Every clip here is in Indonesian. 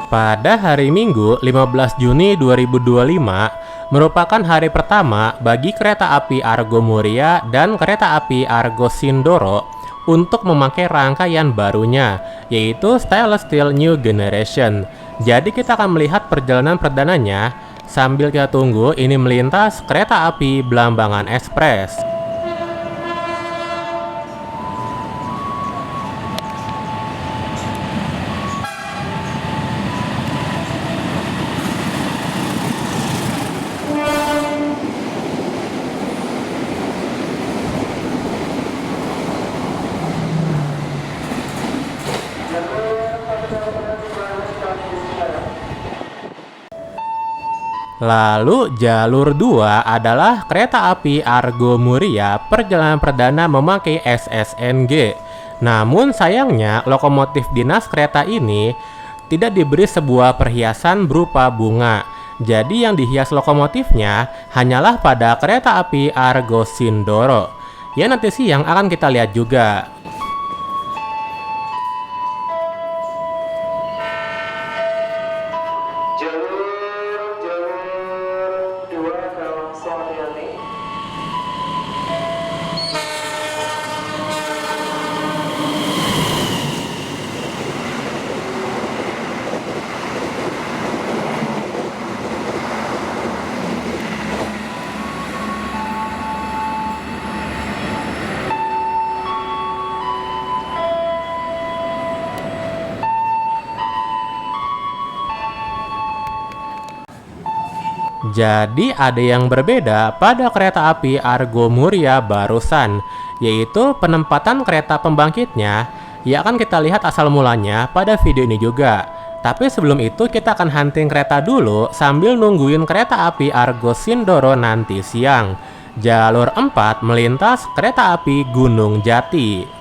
Pada hari Minggu 15 Juni 2025 merupakan hari pertama bagi kereta api Argo Muria dan kereta api Argo Sindoro untuk memakai rangkaian barunya, yaitu Stainless Steel New Generation. Jadi kita akan melihat perjalanan perdananya sambil kita tunggu ini melintas kereta api Blambangan Express. Lalu jalur 2 adalah kereta api Argo Muria perjalanan perdana memakai SSNG. Namun sayangnya lokomotif dinas kereta ini tidak diberi sebuah perhiasan berupa bunga. Jadi yang dihias lokomotifnya hanyalah pada kereta api Argo Sindoro. Ya, nanti siang akan kita lihat juga. Jadi ada yang berbeda pada kereta api Argo Muria barusan, yaitu penempatan kereta pembangkitnya. Ya, akan kita lihat asal mulanya pada video ini juga. Tapi sebelum itu kita akan hunting kereta dulu sambil nungguin kereta api Argo Sindoro nanti siang. Jalur 4 melintas kereta api Gunung Jati.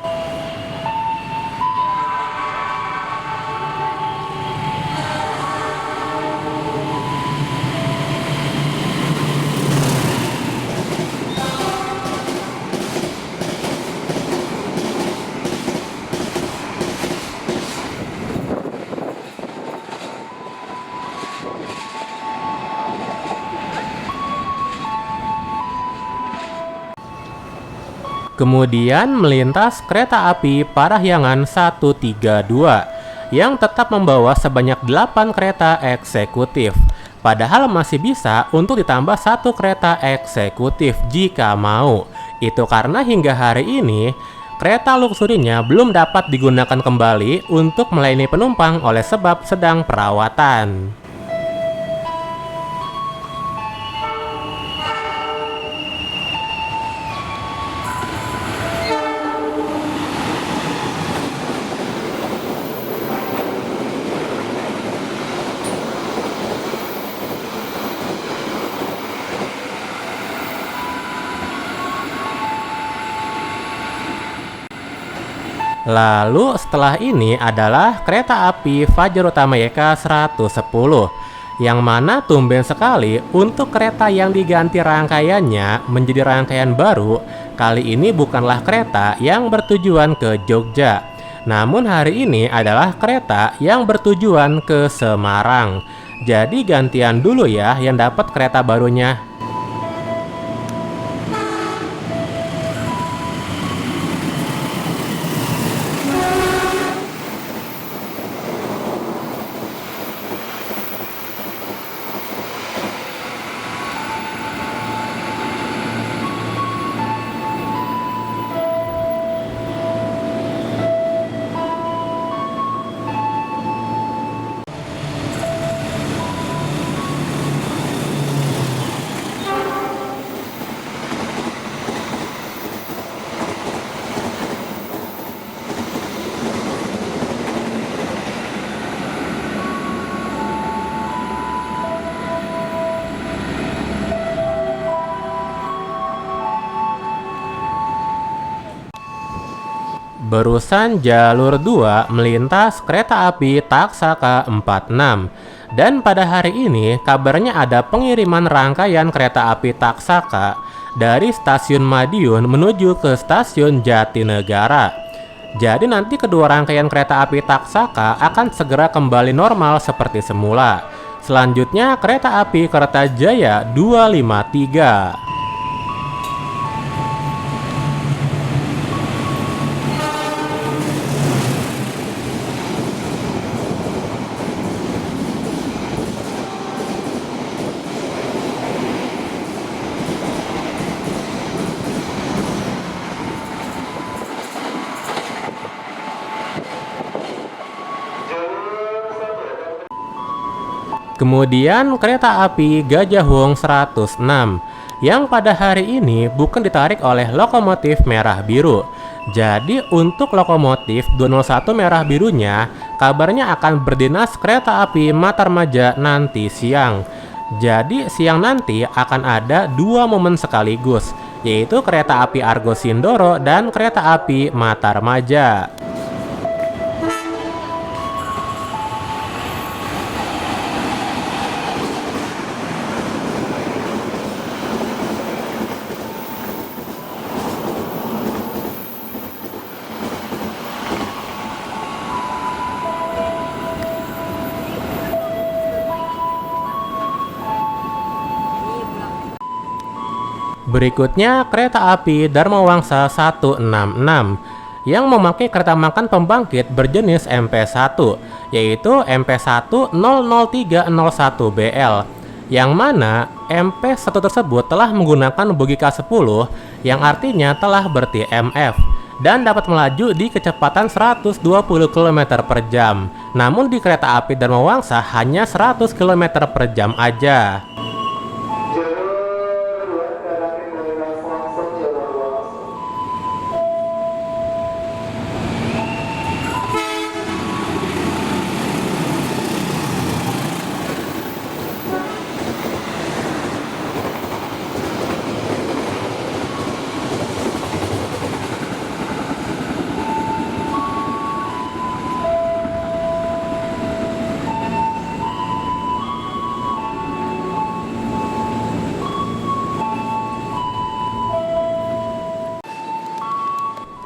Kemudian melintas kereta api Parahyangan 132 yang tetap membawa sebanyak 8 kereta eksekutif. Padahal masih bisa untuk ditambah 1 kereta eksekutif jika mau. Itu karena hingga hari ini kereta luksurinya belum dapat digunakan kembali untuk melayani penumpang oleh sebab sedang perawatan. Lalu setelah ini adalah kereta api Fajar Utamayeka 110, yang mana tumben sekali untuk kereta yang diganti rangkaiannya menjadi rangkaian baru. Kali ini bukanlah kereta yang bertujuan ke Jogja, namun hari ini adalah kereta yang bertujuan ke Semarang. Jadi gantian dulu ya yang dapat kereta barunya. Barusan jalur 2 melintas kereta api Taksaka 46. Dan pada hari ini kabarnya ada pengiriman rangkaian kereta api Taksaka dari stasiun Madiun menuju ke stasiun Jatinegara. Jadi nanti kedua rangkaian kereta api Taksaka akan segera kembali normal seperti semula. Selanjutnya kereta api Kertajaya 253. Kemudian kereta api Gajah Wong 106 yang pada hari ini bukan ditarik oleh lokomotif merah biru. Jadi untuk lokomotif 201 merah birunya kabarnya akan berdinas kereta api Matarmaja nanti siang. Jadi siang nanti akan ada dua momen sekaligus, yaitu kereta api Argo Sindoro dan kereta api Matarmaja. Berikutnya kereta api Dharma Wangsa 166 yang memakai kereta makan pembangkit berjenis MP1, yaitu MP1-00301BL, yang mana MP1 tersebut telah menggunakan bogi K10 yang artinya telah ber-TMF dan dapat melaju di kecepatan 120 km per jam. Namun di kereta api Dharma Wangsa hanya 100 km per jam aja.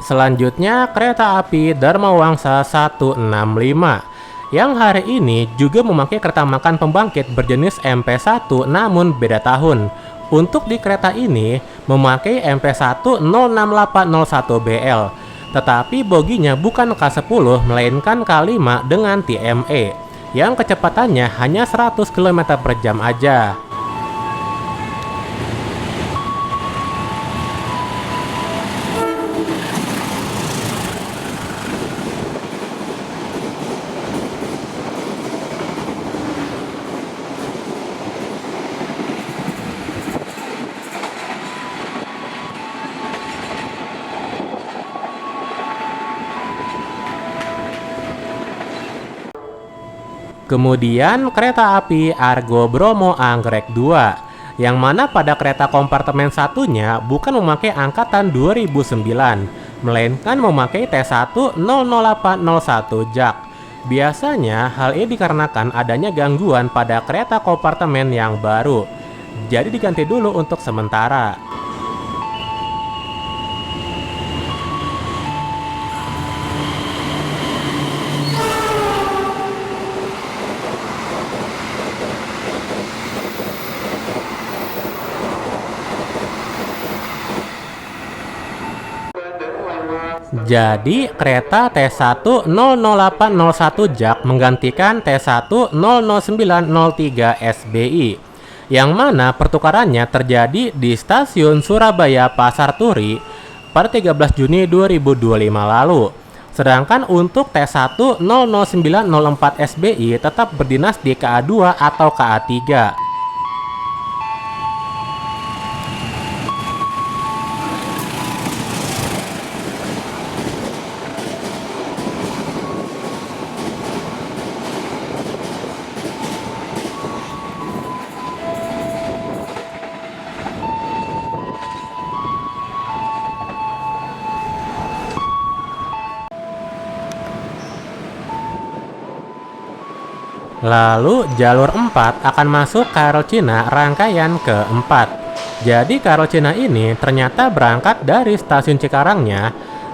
Selanjutnya kereta api Dharma Wangsa 165 yang hari ini juga memakai kereta makan pembangkit berjenis MP1 namun beda tahun. Untuk di kereta ini memakai MP1-06801BL, tetapi boginya bukan K10 melainkan K5 dengan TME yang kecepatannya hanya 100 km per jam aja. Kemudian kereta api Argo Bromo Anggrek 2, yang mana pada kereta kompartemen satunya bukan memakai angkatan 2009, melainkan memakai T1-00801 Jak. Biasanya hal ini dikarenakan adanya gangguan pada kereta kompartemen yang baru, jadi diganti dulu untuk sementara. Jadi kereta T1-00801 Jak menggantikan T1-00903 SBI, yang mana pertukarannya terjadi di stasiun Surabaya Pasar Turi pada 13 Juni 2025 lalu. Sedangkan untuk T1-00904 SBI tetap berdinas di KA2 atau KA3. Lalu jalur 4 akan masuk KRL Cina rangkaian keempat. Jadi KRL Cina ini ternyata berangkat dari stasiun Cikarangnya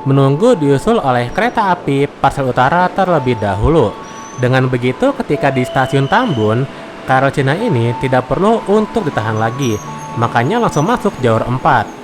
menunggu diusul oleh kereta api Parsel Utara terlebih dahulu. Dengan begitu, ketika di stasiun Tambun, KRL Cina ini tidak perlu untuk ditahan lagi, makanya langsung masuk jalur 4.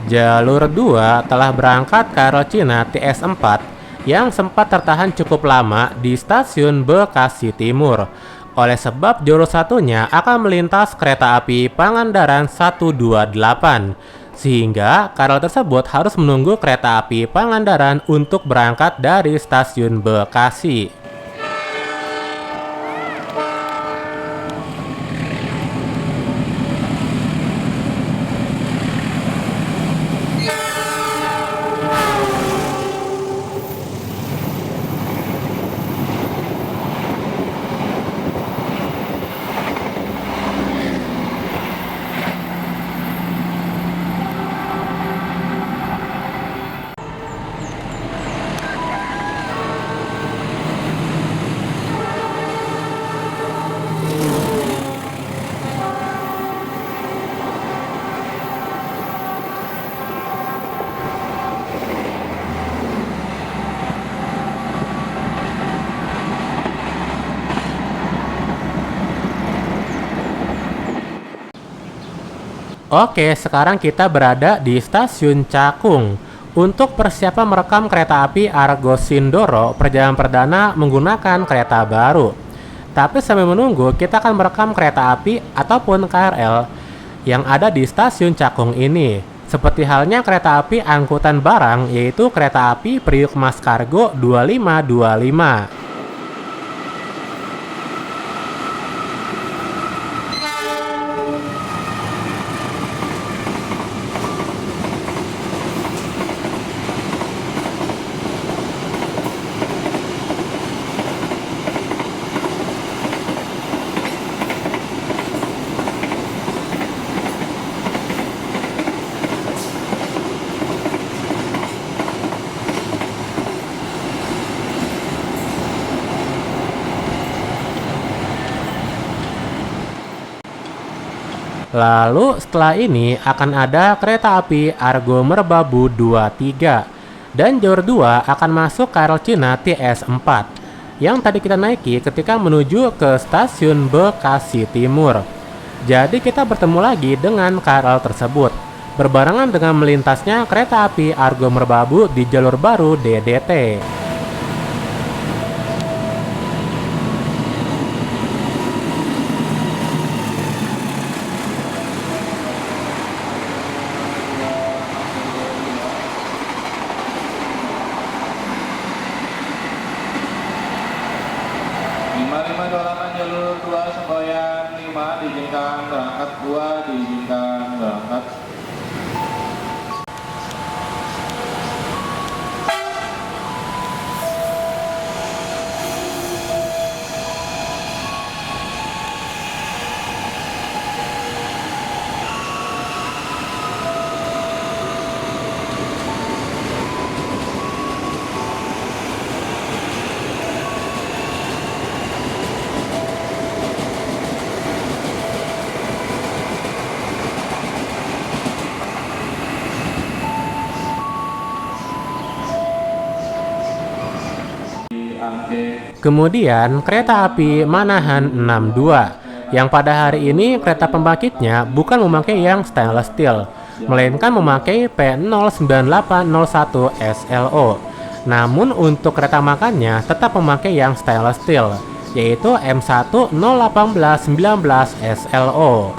Jalur 2 telah berangkat KRL Cina TS4 yang sempat tertahan cukup lama di stasiun Bekasi Timur. Oleh sebab jalur satunya akan melintas kereta api Pangandaran 128, sehingga KRL tersebut harus menunggu kereta api Pangandaran untuk berangkat dari stasiun Bekasi. Oke, sekarang kita berada di stasiun Cakung untuk persiapan merekam kereta api Argo Sindoro perjalanan perdana menggunakan kereta baru. Tapi sambil menunggu, kita akan merekam kereta api ataupun KRL yang ada di stasiun Cakung ini. Seperti halnya kereta api angkutan barang, yaitu kereta api Priuk Mas Kargo 2525. Lalu setelah ini akan ada kereta api Argo Merbabu 23 dan jalur 2 akan masuk KRL Cina TS4 yang tadi kita naiki ketika menuju ke stasiun Bekasi Timur. Jadi kita bertemu lagi dengan KRL tersebut berbarengan dengan melintasnya kereta api Argo Merbabu di jalur baru DDT. Jalur 2 semboyan 5 diizinkan berangkat, 2 diizinkan berangkat. Angke. Kemudian kereta api Manahan 62 yang pada hari ini kereta pembangkitnya bukan memakai yang stainless steel, melainkan memakai P09801 SLO. Namun untuk kereta makannya tetap memakai yang stainless steel, yaitu M1 01819 SLO.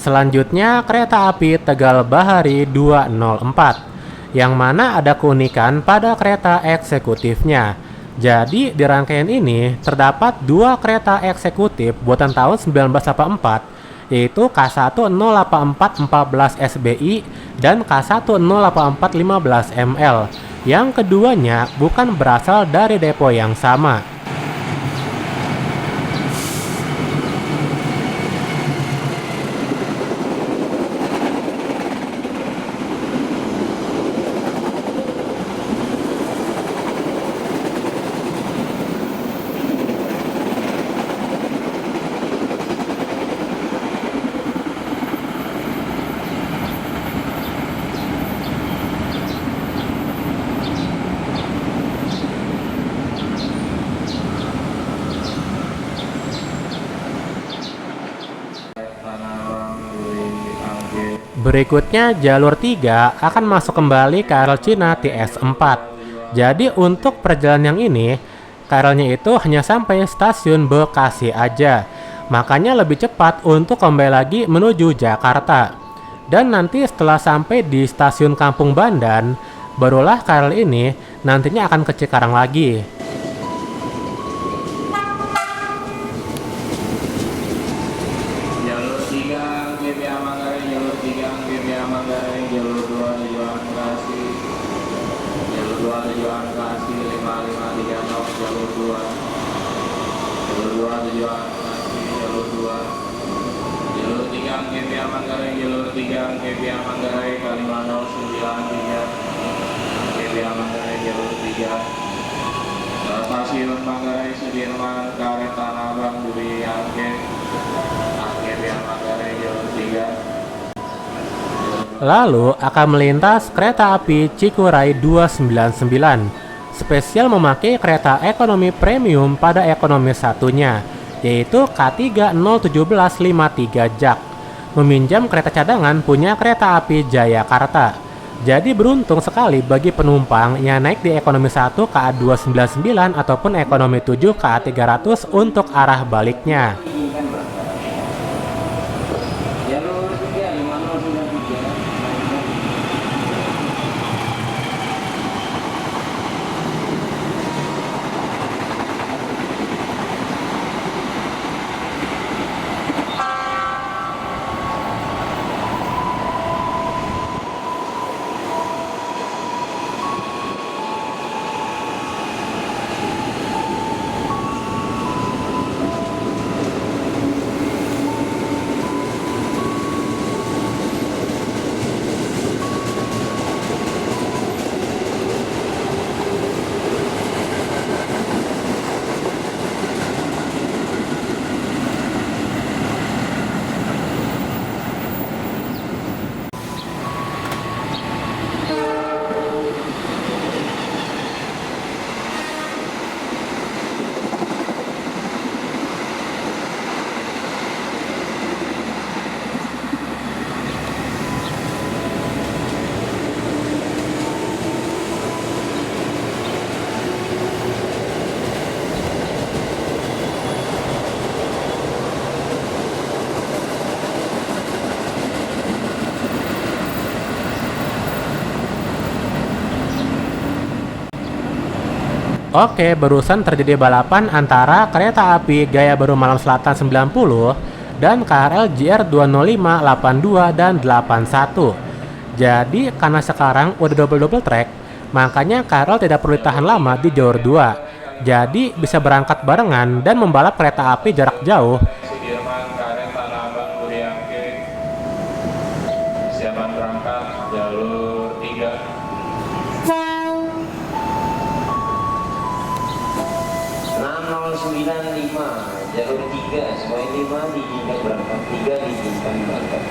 Selanjutnya kereta api Tegal Bahari 204, yang mana ada keunikan pada kereta eksekutifnya. Jadi di rangkaian ini terdapat dua kereta eksekutif buatan tahun 1984, yaitu K1 08414 SBI dan K1 08415 ML, yang keduanya bukan berasal dari depo yang sama. Berikutnya jalur 3 akan masuk kembali KRL Cina TS4. Jadi untuk perjalanan yang ini, KRL-nya itu hanya sampai stasiun Bekasi aja. Makanya lebih cepat untuk kembali lagi menuju Jakarta. Dan nanti setelah sampai di stasiun Kampung Bandan, barulah KRL ini nantinya akan ke Cikarang lagi. Stasiun Manggarai Sudirman, Karet Tanah Abang, Duri Angke via Manggarai jalur 3. Lalu akan melintas kereta api Cikuray 299, spesial memakai kereta ekonomi premium pada ekonomi satunya, yaitu K3 01753 Jak, meminjam kereta cadangan punya kereta api Jayakarta. Jadi beruntung sekali bagi penumpang yang naik di ekonomi 1 KA299 ataupun ekonomi 7 KA300 untuk arah baliknya. Oke, barusan terjadi balapan antara kereta api Gaya Baru Malam Selatan 90 dan KRL JR 205, 82, dan 81. Jadi, karena sekarang udah double track, makanya KRL tidak perlu tahan lama di jalur 2. Jadi bisa berangkat barengan dan membalap kereta api jarak jauh. Sudirman, Karet, Tanah Abang, Duri Angke. Siapan berangkat jalur 3. Jalur 3, semuanya 5 diizinkan berangkat, 3 diizinkan berangkat.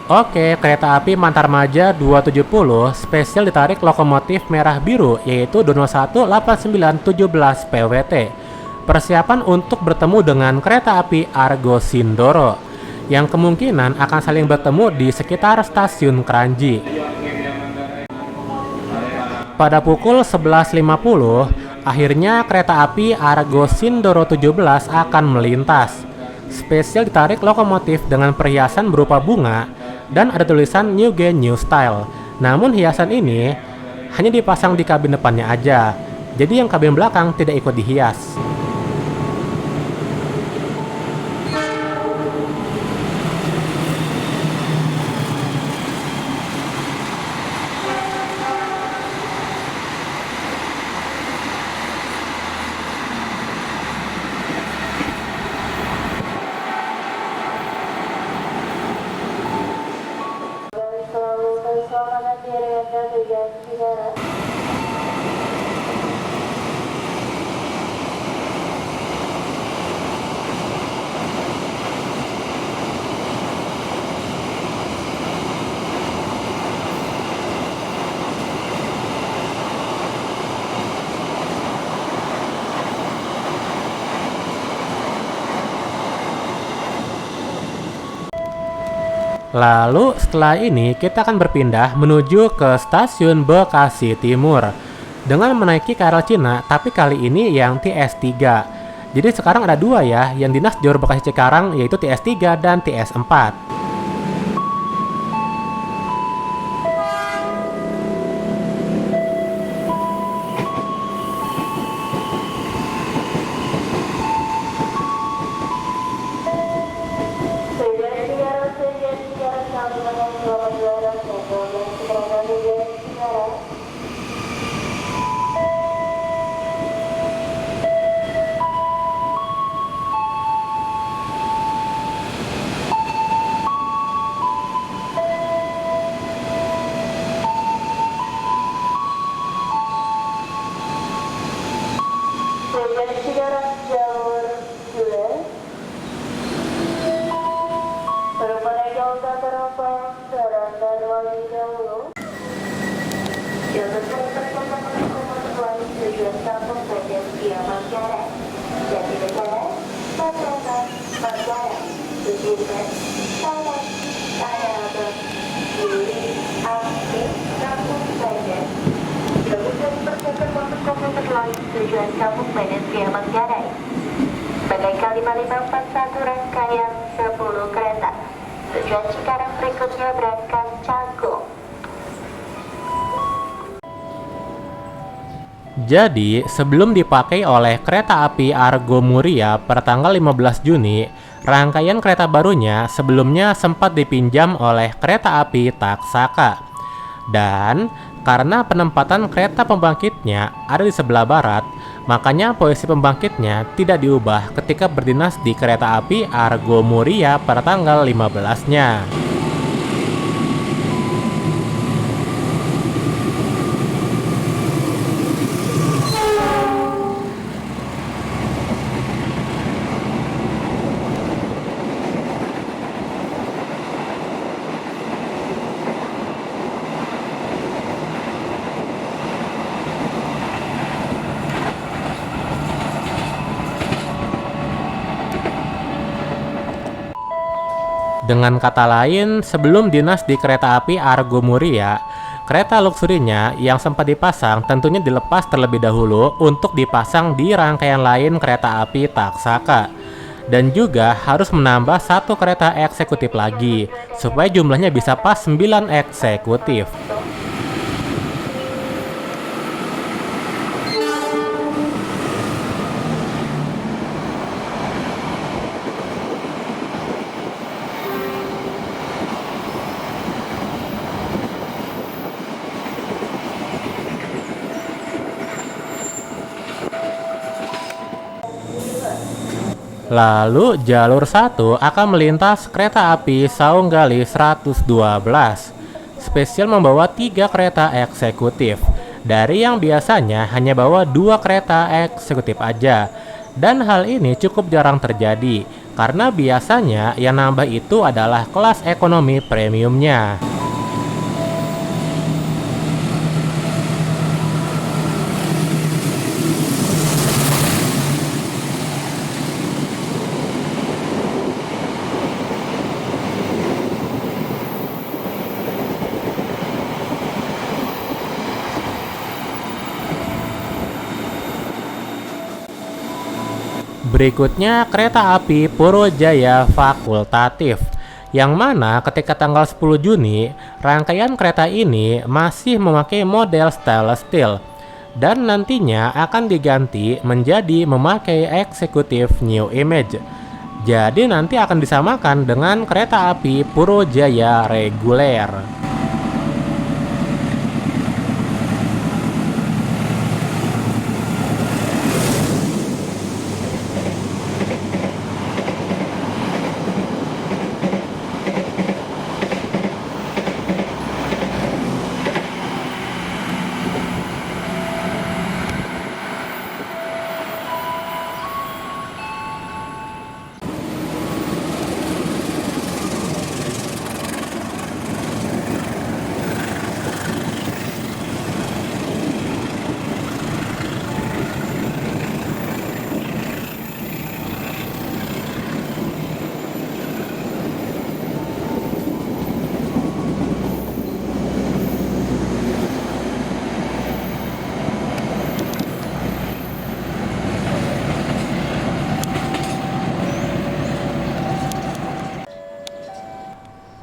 Oke, kereta api Mantarmaja 270 spesial ditarik lokomotif merah biru yaitu Dono 1 8917 PWT. Persiapan untuk bertemu dengan kereta api Argo Sindoro yang kemungkinan akan saling bertemu di sekitar stasiun Kranji. Pada pukul 11.50, akhirnya kereta api Argo Sindoro 17 akan melintas. Spesial ditarik lokomotif dengan perhiasan berupa bunga dan ada tulisan New Gen New Style. Namun hiasan ini hanya dipasang di kabin depannya aja. Jadi yang kabin belakang tidak ikut dihias. Lalu setelah ini kita akan berpindah menuju ke stasiun Bekasi Timur dengan menaiki KRL Cina, tapi kali ini yang TS3. Jadi sekarang ada dua ya, yang Dinas Jor Bekasi Cikarang yaitu TS3 dan TS4. Tujuan Kampung Medan via Manggarai. Bagaikan 5541 rangkaian 10 kereta. Tujuan Cikarang berikutnya berangkat Cakung. Jadi, sebelum dipakai oleh kereta api Argo Muria per tanggal 15 Juni, rangkaian kereta barunya sebelumnya sempat dipinjam oleh kereta api Taksaka. Dan karena penempatan kereta pembangkitnya ada di sebelah barat, makanya posisi pembangkitnya tidak diubah ketika berdinas di kereta api Argo Muria pada tanggal 15-nya. Dengan kata lain, sebelum dinas di kereta api Argo Muria, kereta luxurinya yang sempat dipasang tentunya dilepas terlebih dahulu untuk dipasang di rangkaian lain kereta api Taksaka. Dan juga harus menambah satu kereta eksekutif lagi, supaya jumlahnya bisa pas 9 eksekutif. Lalu jalur 1 akan melintas kereta api Saunggali 112, spesial membawa 3 kereta eksekutif, dari yang biasanya hanya bawa 2 kereta eksekutif aja. Dan hal ini cukup jarang terjadi, karena biasanya yang nambah itu adalah kelas ekonomi premiumnya. Berikutnya kereta api Purojaya Fakultatif, yang mana ketika tanggal 10 Juni, rangkaian kereta ini masih memakai model stainless steel dan nantinya akan diganti menjadi memakai eksekutif new image. Jadi nanti akan disamakan dengan kereta api Purojaya reguler.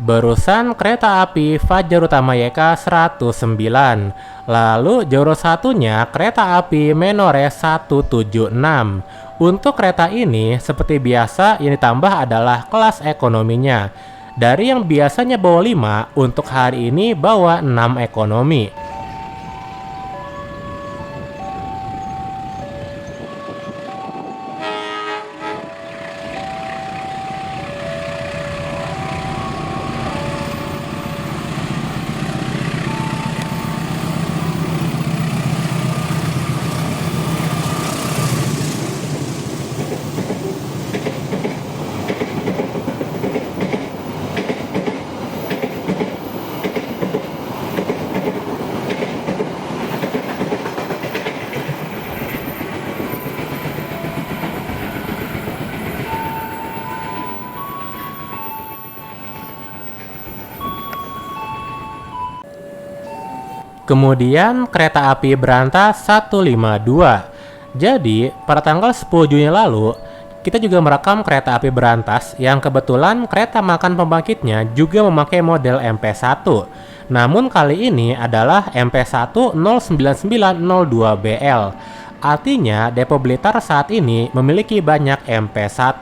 Barusan kereta api Fajar Utama YK 109. Lalu jalur satunya kereta api Menore 176. Untuk kereta ini seperti biasa yang ditambah adalah kelas ekonominya. Dari yang biasanya bawa 5, untuk hari ini bawa 6 ekonomi. Kemudian kereta api Berantas 152. Jadi pada tanggal 10 Juni lalu kita juga merekam kereta api Berantas yang kebetulan kereta makan pembangkitnya juga memakai model MP1. Namun kali ini adalah MP1 09902BL. Artinya Depo Blitar saat ini memiliki banyak MP1.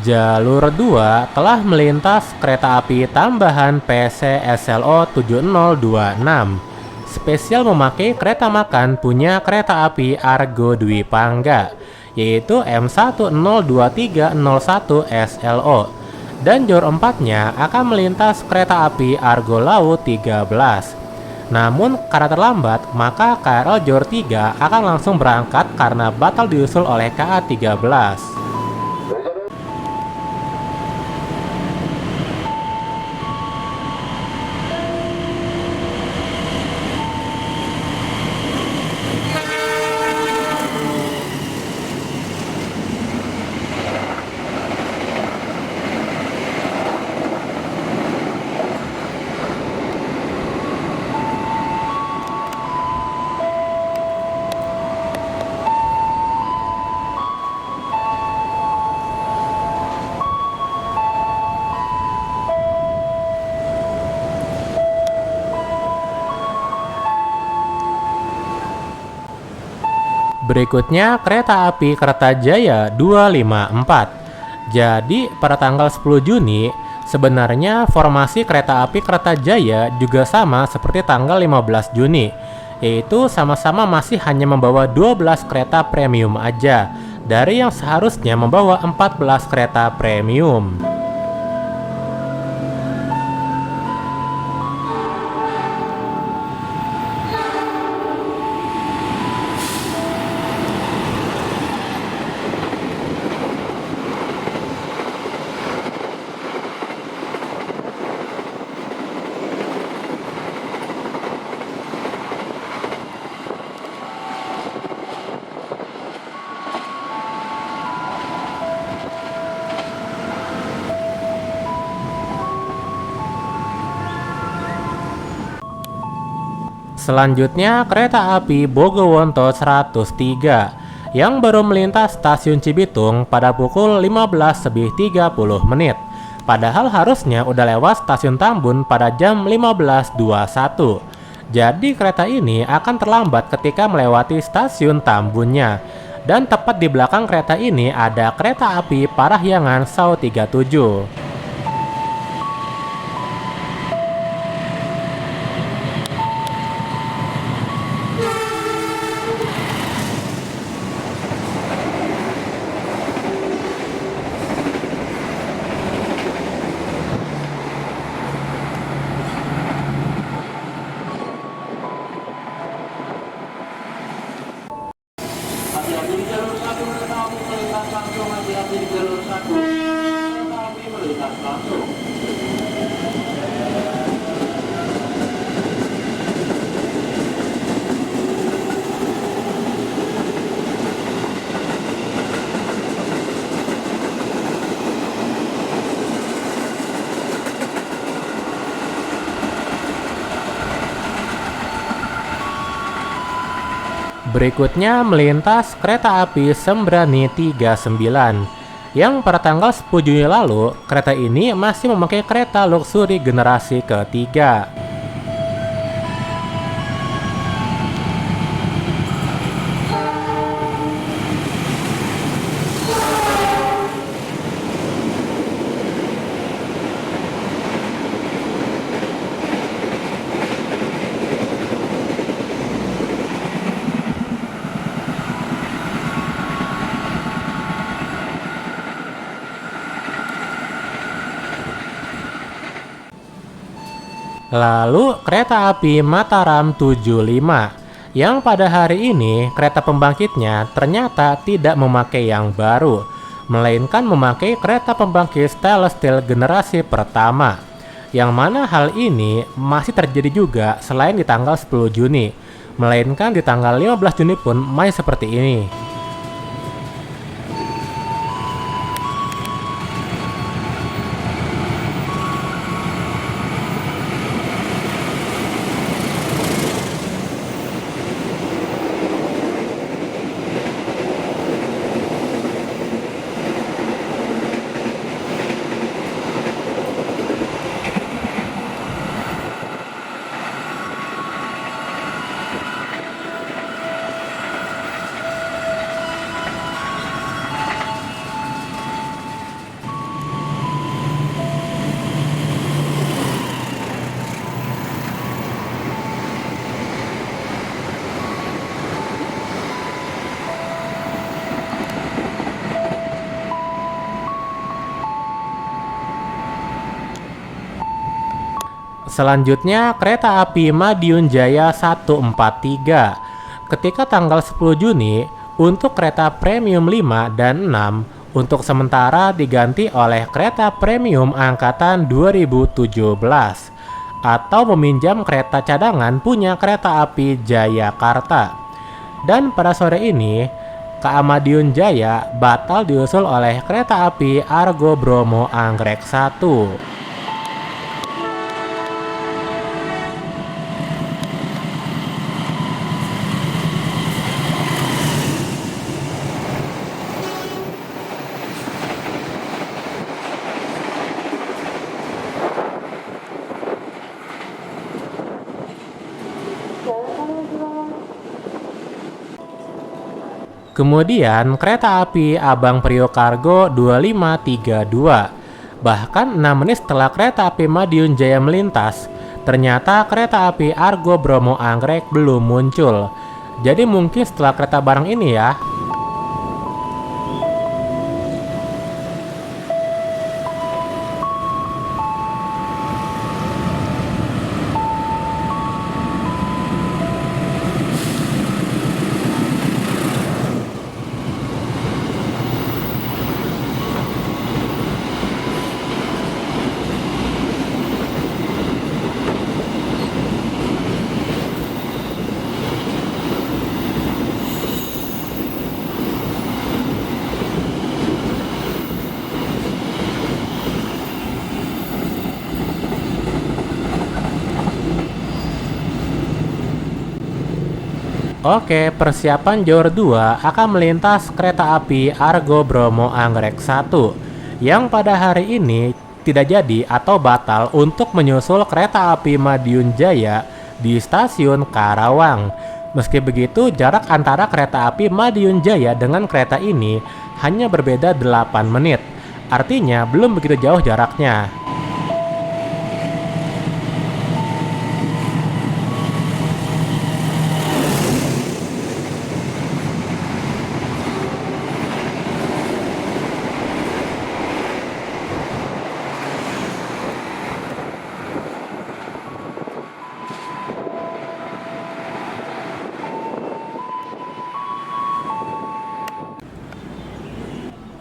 Jalur 2 telah melintas kereta api tambahan PC SLO 7026. Spesial memakai kereta makan punya kereta api Argo Dwi Pangga, yaitu M102301 SLO. Dan jalur 4-nya akan melintas kereta api Argo Laut 13. Namun karena terlambat, maka KRL jalur 3 akan langsung berangkat karena batal diusul oleh KA 13. Berikutnya kereta api Kertajaya 254. Jadi pada tanggal 10 Juni sebenarnya formasi kereta api Kertajaya juga sama seperti tanggal 15 Juni, yaitu sama-sama masih hanya membawa 12 kereta premium aja dari yang seharusnya membawa 14 kereta premium. Selanjutnya kereta api Bogowonto 103 yang baru melintas stasiun Cibitung pada pukul 15.30 menit. Padahal harusnya udah lewat stasiun Tambun pada jam 15.21. Jadi kereta ini akan terlambat ketika melewati stasiun Tambunnya. Dan tepat di belakang kereta ini ada kereta api Parahyangan SAU 37. Hati-hati di jalur 1 kereta api melintas langsung, hati-hati di jalur 1 kereta api melintas langsung. Berikutnya melintas kereta api Sembrani 39 yang pada tanggal 10 Juni lalu kereta ini masih memakai kereta luxury generasi ketiga. Lalu kereta api Mataram 75 yang pada hari ini kereta pembangkitnya ternyata tidak memakai yang baru, melainkan memakai kereta pembangkit stainless steel generasi pertama. Yang mana hal ini masih terjadi juga selain di tanggal 10 Juni, melainkan di tanggal 15 Juni pun masih seperti ini. Selanjutnya kereta api Madiun Jaya 143. Ketika tanggal 10 Juni untuk kereta premium 5 dan 6 untuk sementara diganti oleh kereta premium angkatan 2017 atau meminjam kereta cadangan punya kereta api Jayakarta. Dan pada sore ini KA Madiun Jaya batal diusul oleh kereta api Argo Bromo Anggrek 1. Kemudian kereta api Abang Priok Kargo 2532. Bahkan 6 menit setelah kereta api Madiun Jaya melintas, ternyata kereta api Argo Bromo Anggrek belum muncul. Jadi mungkin setelah kereta barang ini ya. Oke, persiapan Jor 2 akan melintas kereta api Argo Bromo Anggrek 1 yang pada hari ini tidak jadi atau batal untuk menyusul kereta api Madiun Jaya di stasiun Karawang. Meski begitu, jarak antara kereta api Madiun Jaya dengan kereta ini hanya berbeda 8 menit. Artinya belum begitu jauh jaraknya.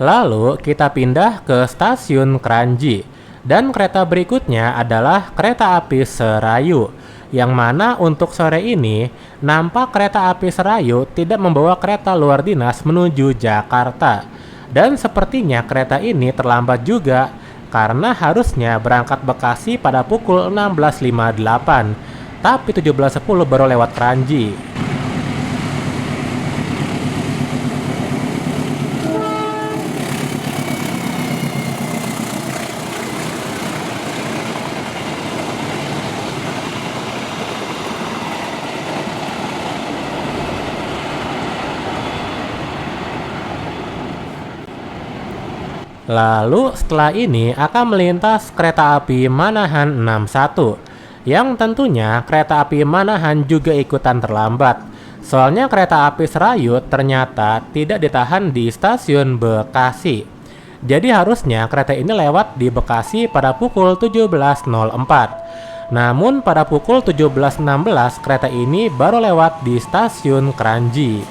Lalu kita pindah ke stasiun Kranji. Dan kereta berikutnya adalah kereta api Serayu, yang mana untuk sore ini nampak kereta api Serayu tidak membawa kereta luar dinas menuju Jakarta. Dan sepertinya kereta ini terlambat juga karena harusnya berangkat Bekasi pada pukul 16.58, tapi 17.10 baru lewat Kranji. Lalu setelah ini akan melintas kereta api Manahan 61, yang tentunya kereta api Manahan juga ikutan terlambat. Soalnya kereta api Serayu ternyata tidak ditahan di stasiun Bekasi. Jadi harusnya kereta ini lewat di Bekasi pada pukul 17.04. Namun pada pukul 17.16 kereta ini baru lewat di stasiun Kranji.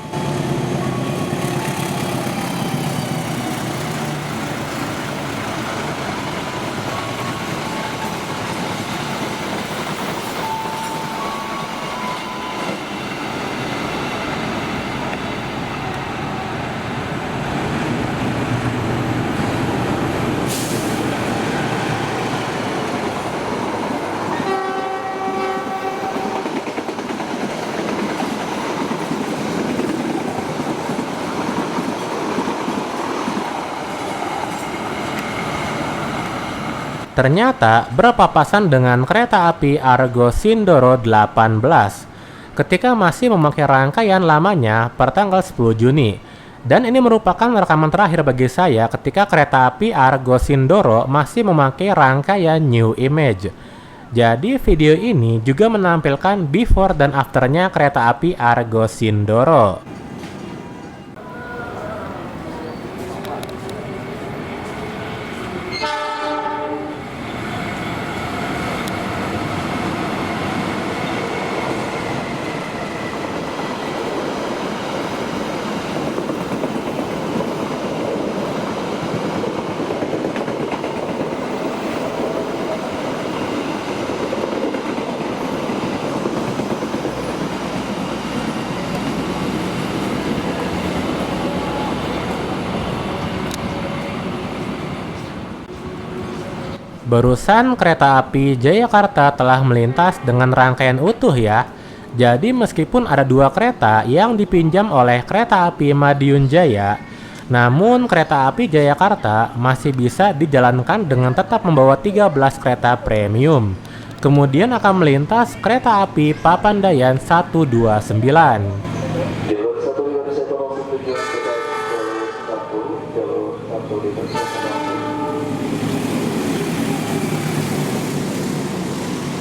Ternyata berpapasan dengan kereta api Argo Sindoro 18 ketika masih memakai rangkaian lamanya pertanggal 10 Juni. Dan ini merupakan rekaman terakhir bagi saya ketika kereta api Argo Sindoro masih memakai rangkaian New Image. Jadi video ini juga menampilkan before dan afternya kereta api Argo Sindoro. Barusan kereta api Jayakarta telah melintas dengan rangkaian utuh ya. Jadi meskipun ada 2 kereta yang dipinjam oleh kereta api Madiun Jaya, namun kereta api Jayakarta masih bisa dijalankan dengan tetap membawa 13 kereta premium. Kemudian akan melintas kereta api Papandayan 129. Jalur 1 Indonesia langsung tujuan Bekasi, jalur 1 dipersiapkan langsung.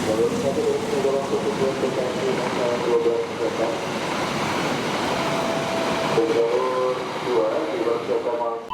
Jalur 1 Indonesia langsung tujuan Bekasi, 12 kereta. Dan jalur 2 dipersiapkan langsung.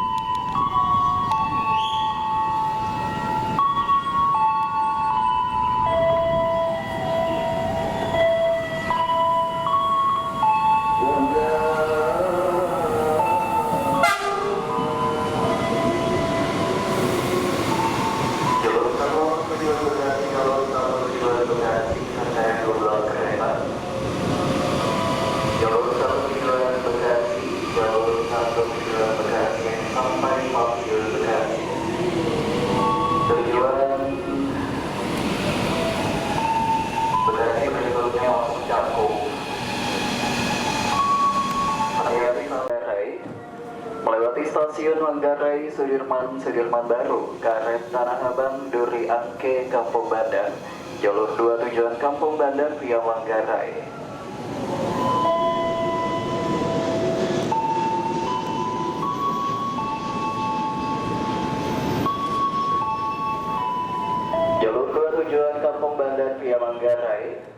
Melewati stasiun Manggarai, Sudirman Baru, Karet Tanah Abang, Duri Angke, Kampung Bandan, jalur 2 tujuan Kampung Bandan via Manggarai. Jalur 2 tujuan Kampung Bandan via Manggarai.